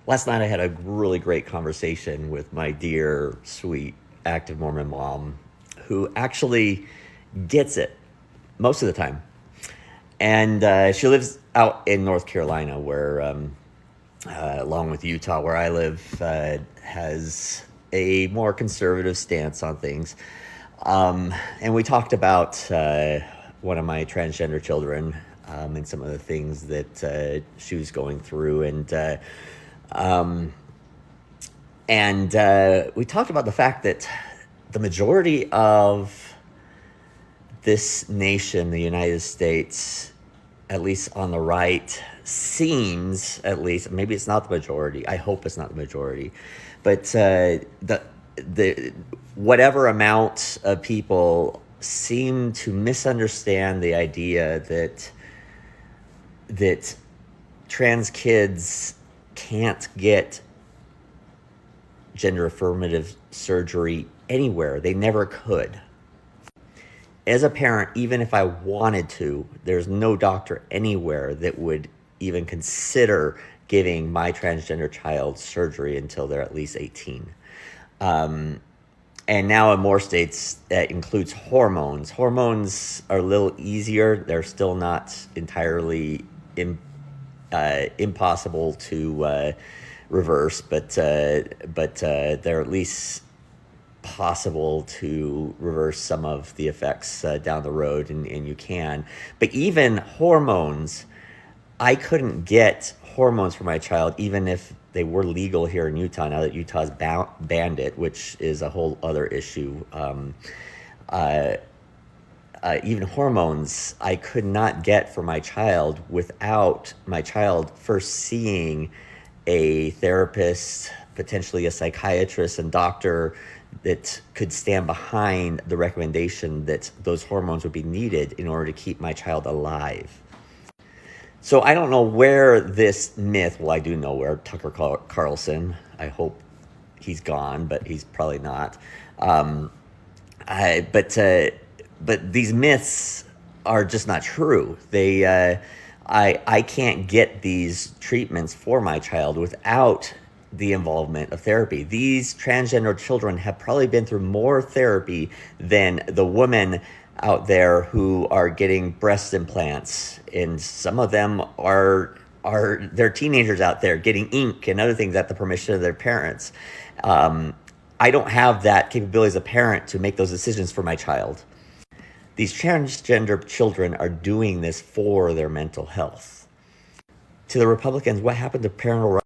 Last night I had a really great conversation with my dear, sweet, active Mormon mom who actually gets it most of the time. And she lives out in North Carolina, where, along with Utah, where I live, has a more conservative stance on things. And we talked about one of my transgender children and some of the things that she was going through. And we talked about the fact that the majority of this nation, the United States, at least on the right, seems, at least, maybe it's not the majority. I hope it's not the majority, but the whatever amount of people seem to misunderstand the idea that trans kids can't get gender affirmative surgery anywhere. They never could. As a parent, even if I wanted to, there's no doctor anywhere that would even consider giving my transgender child surgery until they're at least 18. And now in more states, that includes hormones. Hormones are a little easier. They're still not entirely impossible to reverse, but they're at least possible to reverse some of the effects down the road, and you can. But even hormones, I couldn't get hormones for my child, even if they were legal here in Utah, now that Utah's banned it, which is a whole other issue. Even hormones I could not get for my child without my child first seeing a therapist, potentially a psychiatrist and doctor that could stand behind the recommendation that those hormones would be needed in order to keep my child alive. So I don't know where this myth, well, I do know where, Tucker Carlson, I hope he's gone, but he's probably not. But these myths are just not true. I can't get these treatments for my child without the involvement of therapy. These transgender children have probably been through more therapy than the women out there who are getting breast implants, and some of them they're teenagers out there getting ink and other things at the permission of their parents. I don't have that capability as a parent to make those decisions for my child. These transgender children are doing this for their mental health. To the Republicans, what happened to parental rights?